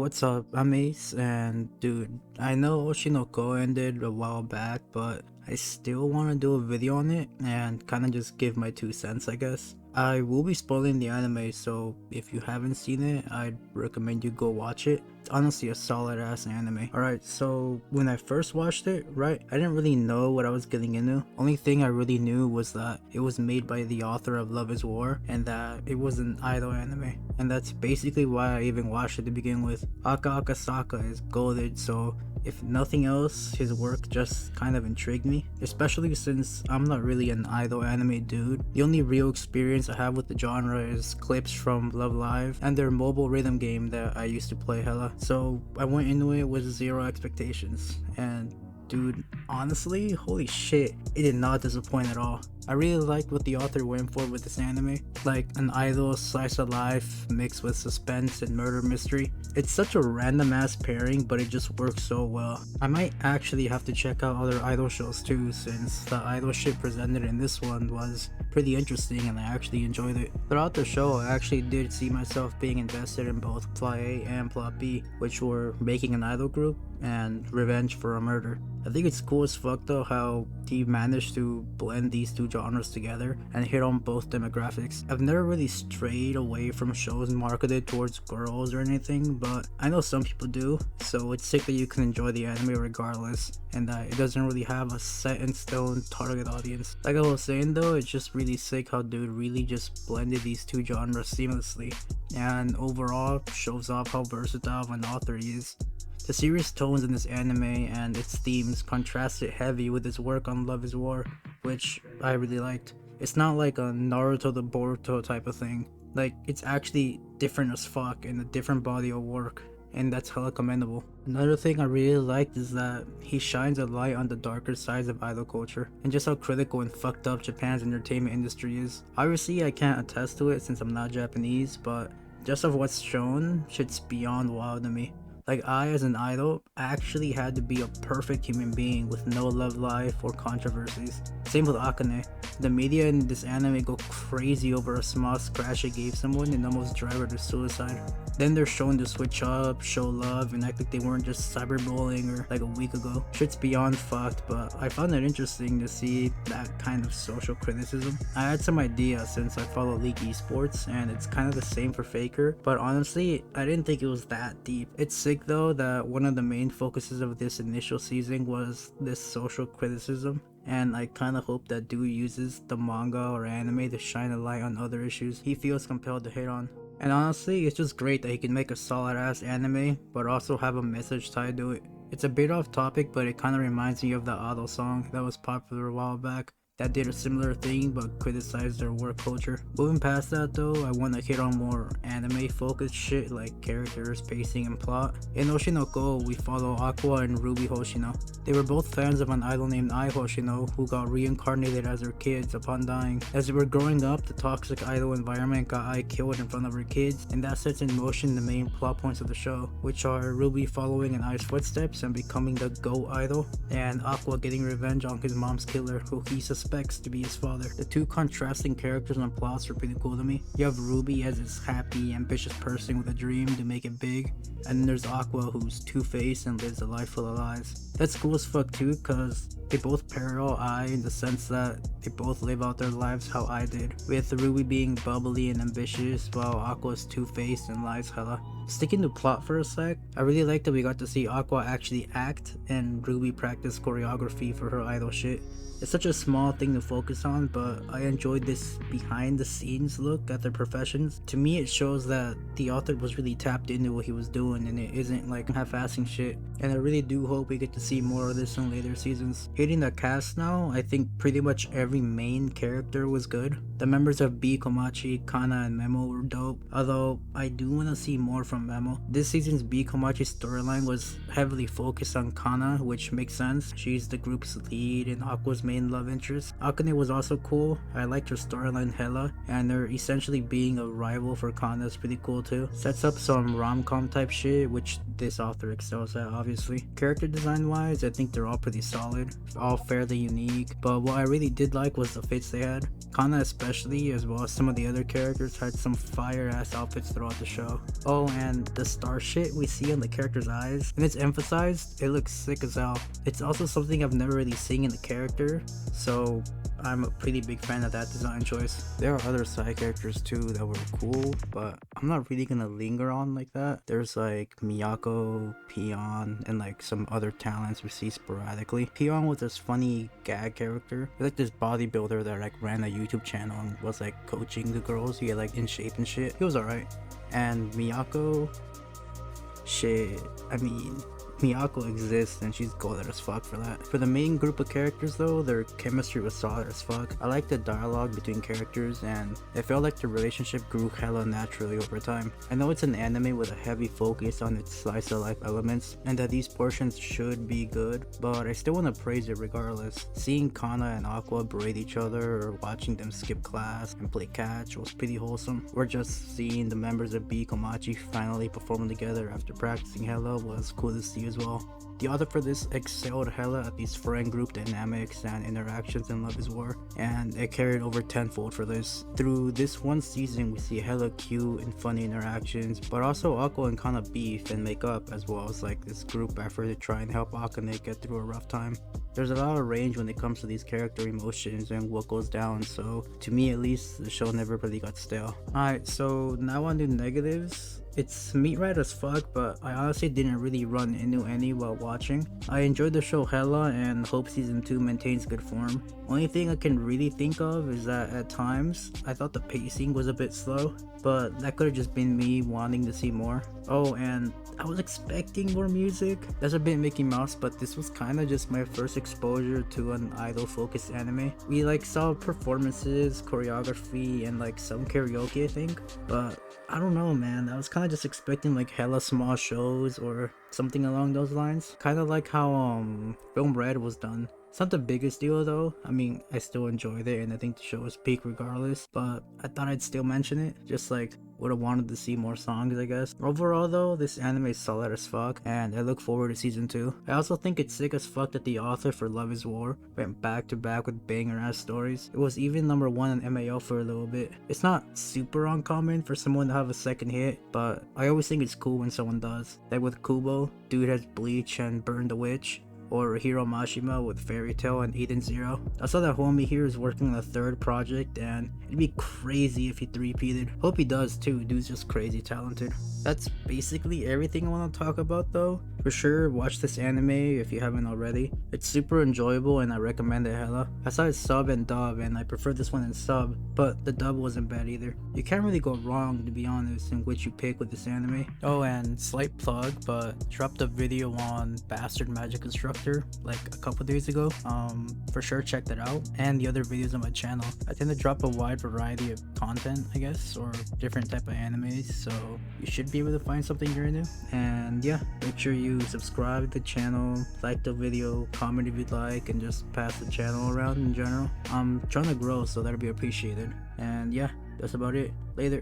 what's up? I'm Ace, and dude, I know Oshi ended a while back, but I still want to do a video on it and kind of just give my 2 cents, I guess. I will be spoiling the anime, so if you haven't seen it, I'd recommend you go watch it. It's honestly a solid ass anime. Alright, so when I first watched it, right, I didn't really know what I was getting into. Only thing I really knew was that it was made by the author of Love is War, and that it was an idol anime. And that's basically why I even watched it to begin with. Aka Akasaka is goated, so if nothing else, his work just kind of intrigued me, especially since I'm not really an idol anime dude. The only real experience I have with the genre is clips from Love Live and their mobile rhythm game that I used to play hella. So I went into it with zero expectations, and dude, honestly, holy shit, it did not disappoint at all. I really liked what the author went for with this anime, like an idol slice of life mixed with suspense and murder mystery. It's such a random ass pairing, but it just works so well. I might actually have to check out other idol shows too, since the idol shit presented in this one was pretty interesting and I actually enjoyed it. Throughout the show, I actually did see myself being invested in both Plot A and Plot B, which were making an idol group and revenge for a murder. I think it's cool as fuck though how he managed to blend these two genres together and hit on both demographics. I've never really strayed away from shows marketed towards girls or anything, but I know some people do, so it's sick that you can enjoy the anime regardless and that it doesn't really have a set in stone target audience. Like I was saying though, it's just really sick how dude really just blended these two genres seamlessly and overall shows off how versatile of an author he is. The serious tones in this anime and its themes contrasted heavy with his work on Love is War, which I really liked. It's not like a Naruto to Boruto type of thing. Like, it's actually different as fuck in a different body of work, and that's hella commendable. Another thing I really liked is that he shines a light on the darker sides of idol culture and just how critical and fucked up Japan's entertainment industry is. Obviously I can't attest to it since I'm not Japanese, but just of what's shown, shit's beyond wild to me. Like, I as an idol actually had to be a perfect human being with no love life or controversies. Same with Akane. The media in this anime go crazy over a small scratch it gave someone and almost drive her to suicide. Then they're shown to switch up, show love, and act like they weren't just cyberbullying or like a week ago. Shit's beyond fucked, but I found it interesting to see that kind of social criticism. I had some idea since I follow League Esports and it's kind of the same for Faker, but honestly, I didn't think it was that deep. It's sick though that one of the main focuses of this initial season was this social criticism, and I kinda hope that dude uses the manga or anime to shine a light on other issues he feels compelled to hit on. And honestly, it's just great that he can make a solid ass anime, but also have a message tied to it. It's a bit off topic, but it kinda reminds me of the Idol song that was popular a while back, that did a similar thing but criticized their work culture. Moving past that though, I want to hit on more anime focused shit like characters, pacing, and plot. In Oshi no Ko, we follow Aqua and Ruby Hoshino. They were both fans of an idol named Ai Hoshino who got reincarnated as their kids upon dying. As they were growing up, the toxic idol environment got Ai killed in front of her kids, and that sets in motion the main plot points of the show, which are Ruby following in Ai's footsteps and becoming the GOAT idol, and Aqua getting revenge on his mom's killer who he suspects to be his father. The two contrasting characters and plots are pretty cool to me. You have Ruby as this happy, ambitious person with a dream to make it big, and then there's Aqua who's two-faced and lives a life full of lies. That's cool as fuck too, cause they both parallel Ai in the sense that they both live out their lives how I did, with Ruby being bubbly and ambitious while Aqua's two-faced and lies hella. Sticking to plot for a sec, I really like that we got to see Aqua actually act and Ruby practice choreography for her idol shit. It's such a small thing to focus on, but I enjoyed this behind the scenes look at their professions. To me, it shows that the author was really tapped into what he was doing and it isn't like half-assing shit. And I really do hope we get to see more of this in later seasons. Hitting the cast now, I think pretty much every main character was good. The members of B, Komachi, Kana, and Memo were dope, although I do want to see more from Memo. This season's B, Komachi storyline was heavily focused on Kana, which makes sense. She's the group's lead and Aqua's main love interest. Akane was also cool. I liked her storyline hella, and her essentially being a rival for Kana is pretty cool too. Sets up some rom-com type shit, which this author excels at obviously. Character design wise, I think they're all pretty solid, all fairly unique, but what I really did like was the fits they had. Kana especially, as well as some of the other characters, had some fire ass outfits throughout the show. Oh, and the star shit we see on the character's eyes, and it's emphasized, it looks sick as hell. It's also something I've never really seen in the character, so I'm a pretty big fan of that design choice. There are other side characters too that were cool, but I'm not really gonna linger on like that. There's like Miyako, Peon, and like some other talents we see sporadically. Peon was this funny gag character. He like this bodybuilder that like ran a YouTube channel and was like coaching the girls to get like in shape and shit. He was alright. And Miyako, shit, I mean, Miyako exists and she's golden as fuck for that. For the main group of characters though, their chemistry was solid as fuck. I like the dialogue between characters and it felt like the relationship grew hella naturally over time. I know it's an anime with a heavy focus on its slice of life elements and that these portions should be good, but I still want to praise it regardless. Seeing Kana and Aqua berate each other or watching them skip class and play catch was pretty wholesome. Or just seeing the members of B Komachi finally performing together after practicing hella was cool to see as well. The author for this excelled hella at these friend group dynamics and interactions in Love is War, and it carried over tenfold for this. Through this one season we see hella cute and funny interactions, but also Aqua and Kana beef and make up, as well as like this group effort to try and help Akane get through a rough time. There's a lot of range when it comes to these character emotions and what goes down, so to me at least the show never really got stale. Alright, so now on to negatives. It's meat right as fuck, but I honestly didn't really run into any while watching. I enjoyed the show hella and hope season 2 maintains good form. Only thing I can really think of is that at times I thought the pacing was a bit slow, but that could have just been me wanting to see more. Oh, and I was expecting more music. That's a bit Mickey Mouse, but this was kind of just my first exposure to an idol focused anime. We like saw performances, choreography, and like some karaoke I think, but I don't know man, I was kind of just expecting like hella small shows or something along those lines. Kind of like how Film Red was done. It's not the biggest deal though. I mean, I still enjoyed it and I think the show was peak regardless, but I thought I'd still mention it. Just like would have wanted to see more songs, I guess. Overall though, this anime is solid as fuck and I look forward to season 2. I also think it's sick as fuck that the author for Love is War went back to back with banger ass stories. It was even number 1 on MAO for a little bit. It's not super uncommon for someone to have a second hit, but I always think it's cool when someone does. Like with Kubo, dude has Bleach and Burn the Witch, or Hiro Mashima with Fairy Tail and Eden Zero. I saw that homie here is working on a 3rd project and it'd be crazy if he 3-peated. Hope he does too, dude's just crazy talented. That's basically everything I want to talk about though. For sure, watch this anime if you haven't already. It's super enjoyable and I recommend it hella. I saw it sub and dub and I prefer this one in sub, but the dub wasn't bad either. You can't really go wrong to be honest in which you pick with this anime. Oh, and slight plug, but dropped a video on Bastard Magic Instructor like a couple days ago. For sure check that out, and the other videos on my channel. I tend to drop a wide variety of content, I guess, or different type of animes, so you should be able to find something you're into. And yeah, make sure you subscribe to the channel, like the video, comment if you'd like, and just pass the channel around in general. I'm trying to grow, so that'll be appreciated. And yeah, that's about it. Later.